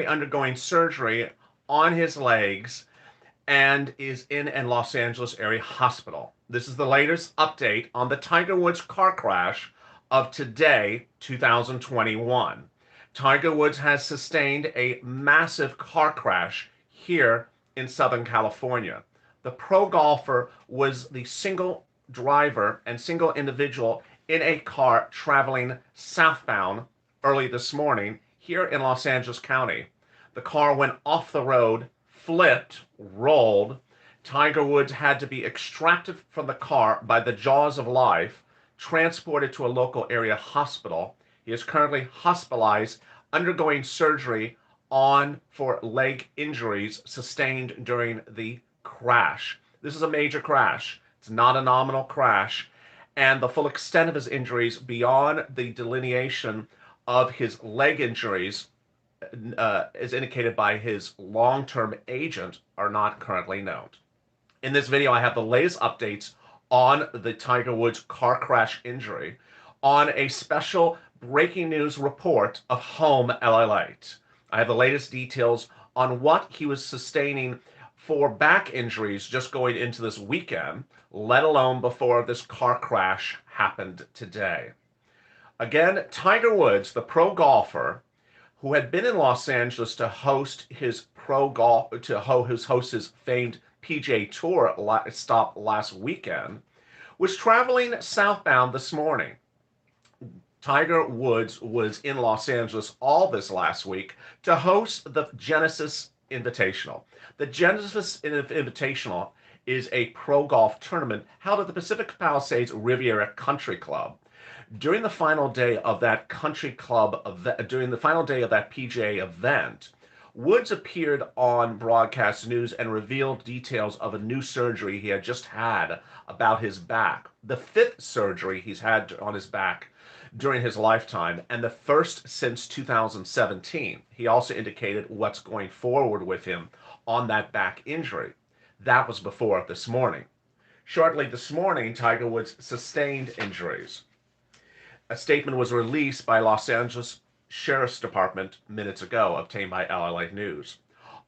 undergoing surgery on his legs and is in a Los Angeles area hospital. This is the latest update on the Tiger Woods car crash of today, 2021. Tiger Woods has sustained a massive car crash here in Southern California. The pro golfer was the single driver and single individual in a car traveling southbound early this morning here in Los Angeles County. The car went off the road, flipped, rolled. Tiger Woods had to be extracted from the car by the jaws of life, transported to a local area hospital. He is currently hospitalized, undergoing surgery on for leg injuries sustained during the crash. This is a major crash. It's not a nominal crash. And the full extent of his injuries beyond the delineation of his leg injuries as indicated by his long-term agent are not currently known. In this video, I have the latest updates on the Tiger Woods car crash injury on a special breaking news report of Home LALate. I have the latest details on what he was sustaining for back injuries just going into this weekend, let alone before this car crash happened today. Again, Tiger Woods, the pro golfer, who had been in Los Angeles to host his host his famed PGA Tour stop last weekend, was traveling southbound this morning. Tiger Woods was in Los Angeles all this last week to host the Genesis Invitational. The Genesis Invitational is a pro golf tournament held at the Pacific Palisades Riviera Country Club. During the final day of that PGA event, Woods appeared on broadcast news and revealed details of a new surgery he had just had about his back, the fifth surgery he's had on his back during his lifetime, and the first since 2017. He also indicated what's going forward with him on that back injury. That was before this morning. Shortly this morning, Tiger Woods sustained injuries. A statement was released by Los Angeles Sheriff's Department minutes ago, obtained by LA News.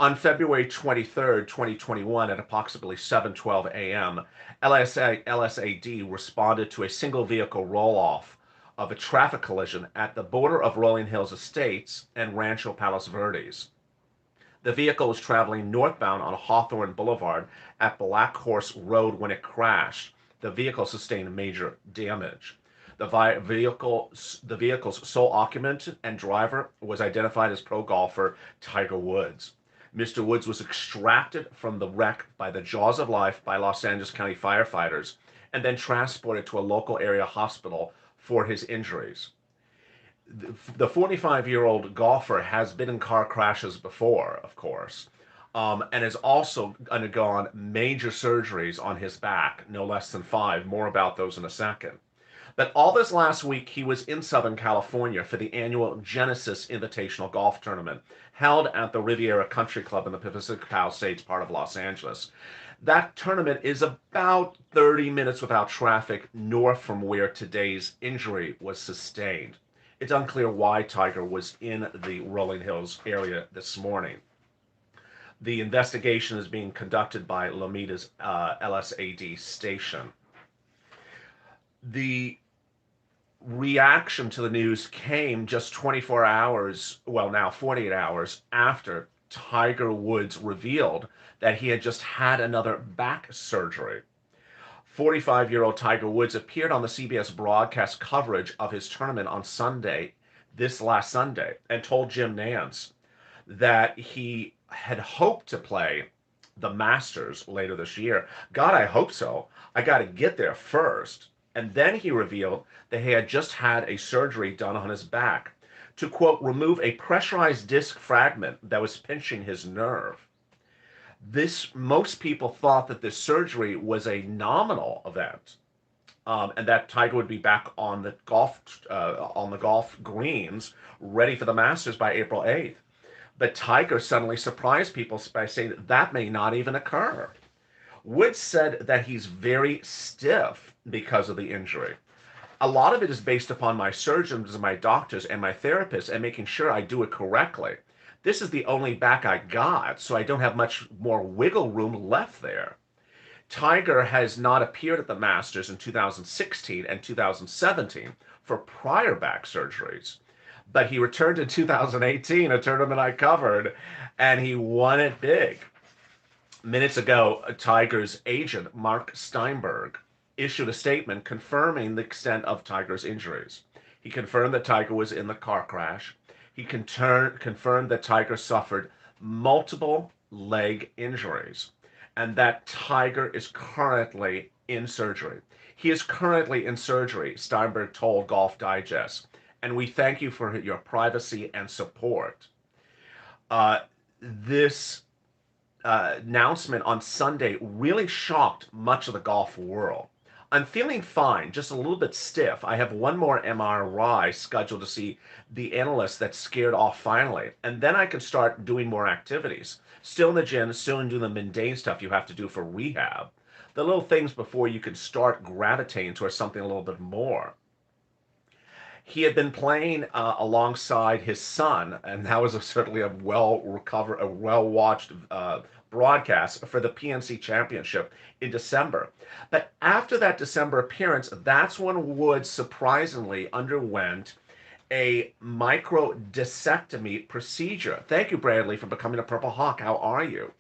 On February 23, 2021, at approximately 7:12 a.m., LSAD responded to a single vehicle roll-off of a traffic collision at the border of Rolling Hills Estates and Rancho Palos Verdes. The vehicle was traveling northbound on Hawthorne Boulevard at Black Horse Road when it crashed. The vehicle sustained major damage. The vehicle's sole occupant and driver was identified as pro golfer Tiger Woods. Mr. Woods was extracted from the wreck by the jaws of life by Los Angeles County firefighters and then transported to a local area hospital for his injuries. The 45-year-old golfer has been in car crashes before, of course, and has also undergone major surgeries on his back, no less than 5. More about those in a second. But all this last week, he was in Southern California for the annual Genesis Invitational Golf Tournament held at the Riviera Country Club in the Pacific Palisades part of Los Angeles. That tournament is about 30 minutes without traffic north from where today's injury was sustained. It's unclear why Tiger was in the Rolling Hills area this morning. The investigation is being conducted by Lomida's LSAD station. The reaction to the news came just 24 hours, well, now 48 hours after Tiger Woods revealed that he had just had another back surgery. 45-year-old Tiger Woods appeared on the CBS broadcast coverage of his tournament on Sunday, this last Sunday, and told Jim Nantz that he had hoped to play the Masters later this year. God, I hope so. I got to get there first. And then he revealed that he had just had a surgery done on his back to, quote, remove a pressurized disc fragment that was pinching his nerve. Most people thought that this surgery was a nominal event, and that Tiger would be back on the golf greens, ready for the Masters by April 8th. But Tiger suddenly surprised people by saying that may not even occur. Woods said that he's very stiff because of the injury. A lot of it is based upon my surgeons and my doctors and my therapists and making sure I do it correctly. This is the only back I got, so I don't have much more wiggle room left there. Tiger has not appeared at the Masters in 2016 and 2017 for prior back surgeries, but he returned in 2018, a tournament I covered, and he won it big. Minutes ago, Tiger's agent, Mark Steinberg, issued a statement confirming the extent of Tiger's injuries. He confirmed that Tiger was in the car crash. He confirmed that Tiger suffered multiple leg injuries and that Tiger is currently in surgery. He is currently in surgery, Steinberg told Golf Digest, and we thank you for your privacy and support. This announcement on Sunday really shocked much of the golf world. I'm feeling fine, just a little bit stiff. I have one more MRI scheduled to see the analyst that's scared off finally, and then I can start doing more activities. Still in the gym, still doing the mundane stuff you have to do for rehab. The little things before you can start gravitating towards something a little bit more. He had been playing alongside his son, and that was certainly a well-watched broadcast for the PNC Championship in December. But after that December appearance, that's when Woods surprisingly underwent a microdiscectomy procedure. Thank you, Bradley, for becoming a Purple Hawk. How are you?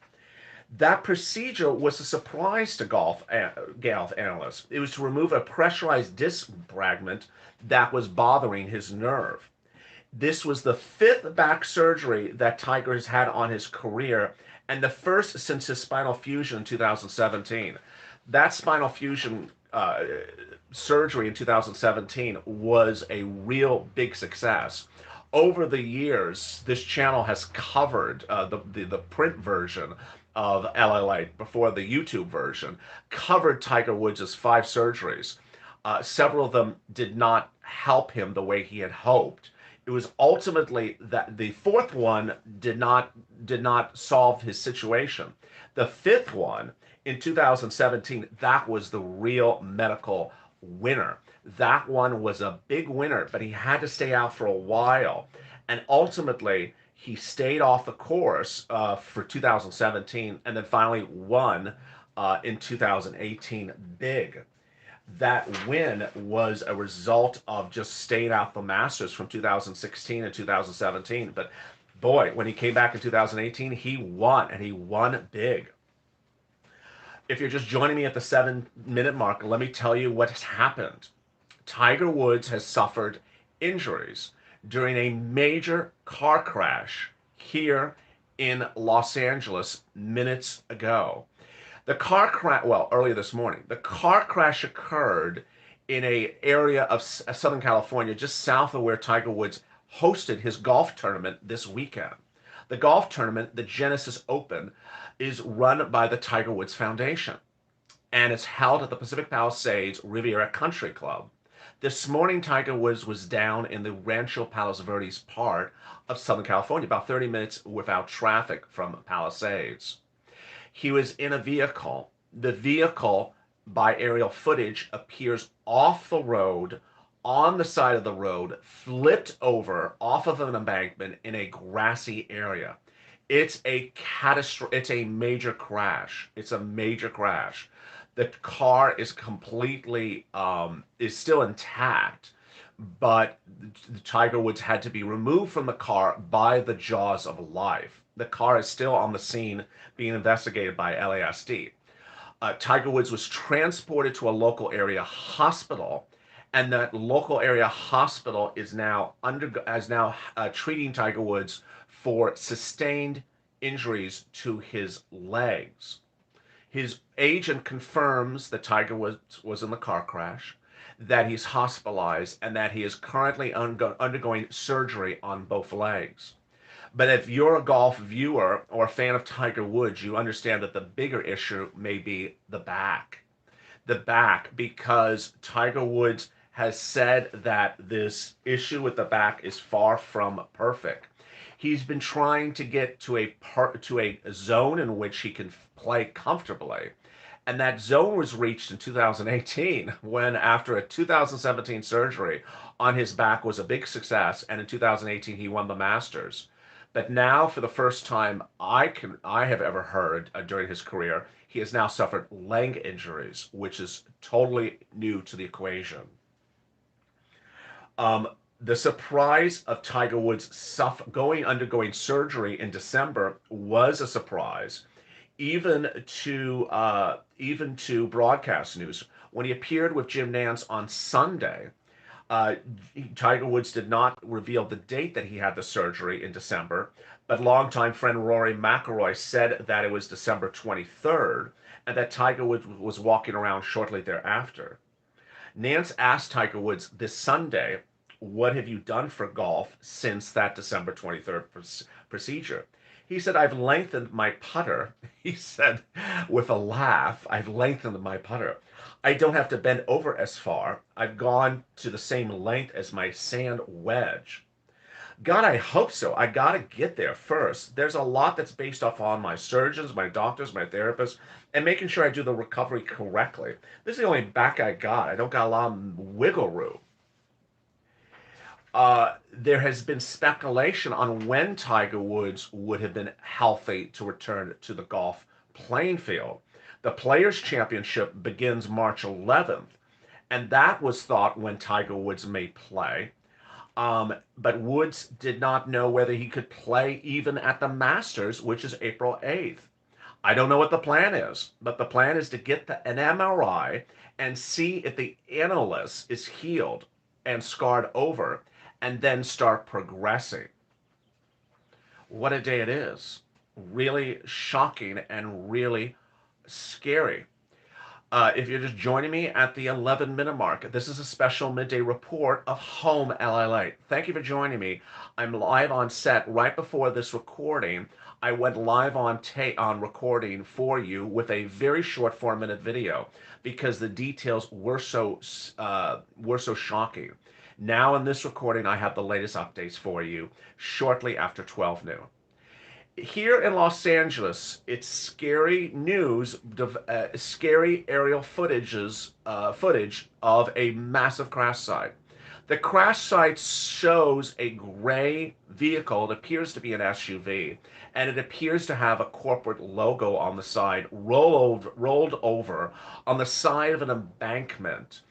That procedure was a surprise to golf analysts. It was to remove a pressurized disc fragment that was bothering his nerve. This was the fifth back surgery that Tiger has had on his career, and the first since his spinal fusion in 2017. That spinal fusion surgery in 2017 was a real big success. Over the years, this channel has covered the print version of LLA before the YouTube version, covered Tiger Woods' 5 surgeries. Several of them did not help him the way he had hoped. It was ultimately that the fourth one did not solve his situation. The fifth one in 2017, that was the real medical winner. That one was a big winner, but he had to stay out for a while. And ultimately, he stayed off the course for 2017 and then finally won in 2018 big. That win was a result of just staying out the Masters from 2016 and 2017. But boy, when he came back in 2018, he won, and he won big. If you're just joining me at the 7-minute mark, let me tell you what has happened. Tiger Woods has suffered injuries during a major car crash here in Los Angeles minutes ago. The car crash, well, earlier this morning, the car crash occurred in an area of Southern California, just south of where Tiger Woods hosted his golf tournament this weekend. The golf tournament, the Genesis Open, is run by the Tiger Woods Foundation, and it's held at the Pacific Palisades Riviera Country Club. This morning, Tiger Woods was down in the Rancho Palos Verdes part of Southern California, about 30 minutes without traffic from Palisades. He was in a vehicle. The vehicle, by aerial footage, appears off the road, on the side of the road, flipped over off of an embankment in a grassy area. It's a major crash. It's a major crash. The car is completely is still intact, but Tiger Woods had to be removed from the car by the jaws of life. The car is still on the scene being investigated by LASD. Tiger Woods was transported to a local area hospital, and that local area hospital is now treating Tiger Woods for sustained injuries to his legs. His agent confirms that Tiger was in the car crash, that he's hospitalized, and that he is currently undergoing surgery on both legs. But if you're a golf viewer or a fan of Tiger Woods, you understand that the bigger issue may be the back. The back, because Tiger Woods has said that this issue with the back is far from perfect. He's been trying to get to a zone in which he can play comfortably. And that zone was reached in 2018 when, after a 2017 surgery on his back was a big success, and in 2018 he won the Masters. But now, for the first time I have ever heard during his career, he has now suffered leg injuries, which is totally new to the equation. Um, the surprise of Tiger Woods undergoing surgery in December was a surprise, even to broadcast news. When he appeared with Jim Nantz on Sunday, uh, Tiger Woods did not reveal the date that he had the surgery in December, but longtime friend Rory McIlroy said that it was December 23rd, and that Tiger Woods was walking around shortly thereafter. Nance asked Tiger Woods this Sunday, "What have you done for golf since that December 23rd procedure?" He said, "I've lengthened my putter." He said with a laugh, "I've lengthened my putter. I don't have to bend over as far. I've gone to the same length as my sand wedge." God, I hope so. I got to get there first. There's a lot that's based off on my surgeons, my doctors, my therapists, and making sure I do the recovery correctly. This is the only back I got. I don't got a lot of wiggle room. There has been speculation on when Tiger Woods would have been healthy to return to the golf playing field. The Players' Championship begins March 11th, and that was thought when Tiger Woods may play. But Woods did not know whether he could play even at the Masters, which is April 8th. I don't know what the plan is, but the plan is to get an MRI and see if the annulus is healed and scarred over, and then start progressing. What a day it is. Really shocking and really scary. If you're just joining me at the 11-minute mark, this is a special midday report of Home LA. Thank you for joining me. I'm live on set right before this recording. I went live on recording for you with a very short 4-minute video because the details were so shocking. Now in this recording, I have the latest updates for you shortly after 12 noon. Here in Los Angeles, it's scary news, scary aerial footage of a massive crash site. The crash site shows a gray vehicle. It appears to be an SUV, and it appears to have a corporate logo on the side, rolled over on the side of an embankment.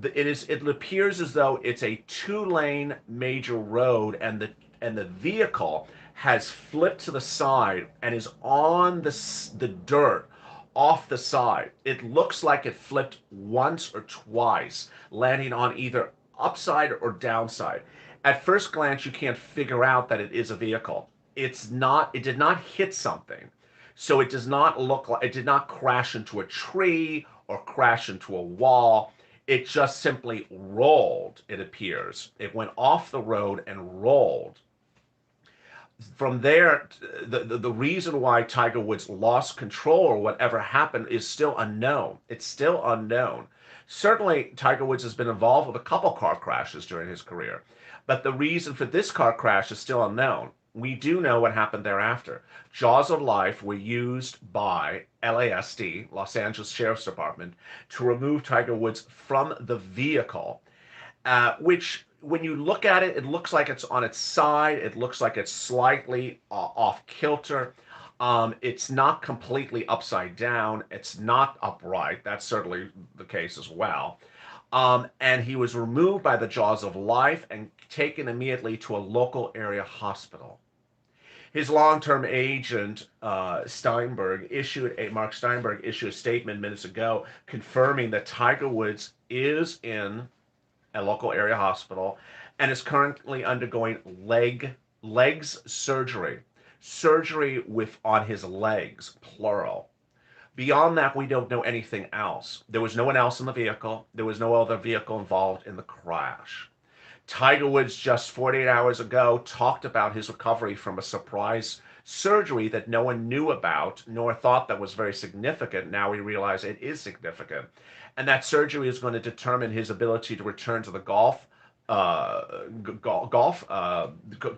It appears as though it's a 2-lane major road, and the vehicle has flipped to the side and is on the dirt off the side. It looks like it flipped once or twice, landing on either upside or downside. At first glance, you can't figure out that it is a vehicle. It did not hit something. So it does not look like it did not crash into a tree or crash into a wall. It just simply rolled, it appears. It went off the road and rolled. From there, the reason why Tiger Woods lost control or whatever happened is still unknown. It's still unknown. Certainly, Tiger Woods has been involved with a couple car crashes during his career, but the reason for this car crash is still unknown. We do know what happened thereafter. Jaws of life were used by LASD, Los Angeles Sheriff's Department, to remove Tiger Woods from the vehicle, which, when you look at it, it looks like it's on its side. It looks like it's slightly off kilter. It's not completely upside down. It's not upright. That's certainly the case as well. And he was removed by the jaws of life and taken immediately to a local area hospital. His long-term agent, Mark Steinberg, issued a statement minutes ago confirming that Tiger Woods is in a local area hospital and is currently undergoing legs surgery on his legs, plural. Beyond that, we don't know anything else. There was no one else in the vehicle. There was no other vehicle involved in the crash. Tiger Woods just 48 hours ago talked about his recovery from a surprise surgery that no one knew about nor thought that was very significant. Now we realize it is significant. And that surgery is going to determine his ability to return to the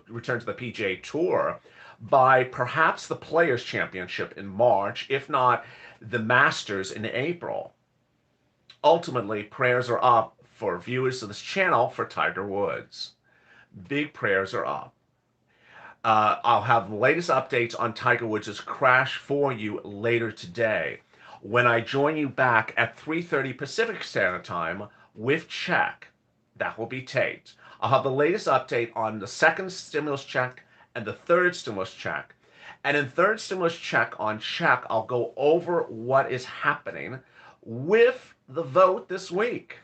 return to the PGA Tour by perhaps the Players' Championship in March, if not the Masters in April. Ultimately, prayers are up for viewers of this channel for Tiger Woods. Big prayers are up. I'll have the latest updates on Tiger Woods' crash for you later today. When I join you back at 3:30 Pacific Standard Time with check, that will be taped. I'll have the latest update on the second stimulus check and the third stimulus check. And in third stimulus check on check, I'll go over what is happening with the vote this week.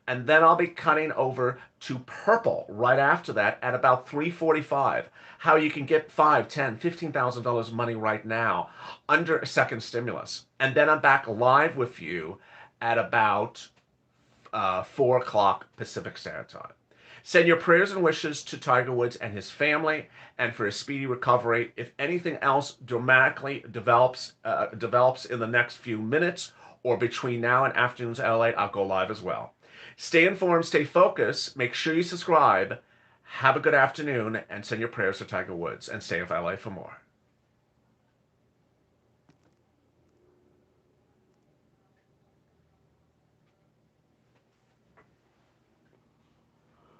And then I'll be cutting over to purple right after that at about 3:45. How you can get $5, 10, $15,000 money right now under a second stimulus. And then I'm back live with you at about 4 o'clock Pacific Standard Time. Send your prayers and wishes to Tiger Woods and his family, and for a speedy recovery. If anything else dramatically develops in the next few minutes or between now and afternoon's LA, I'll go live as well. Stay informed, stay focused. Make sure you subscribe. Have a good afternoon, and send your prayers to Tiger Woods. And stay with LA for more.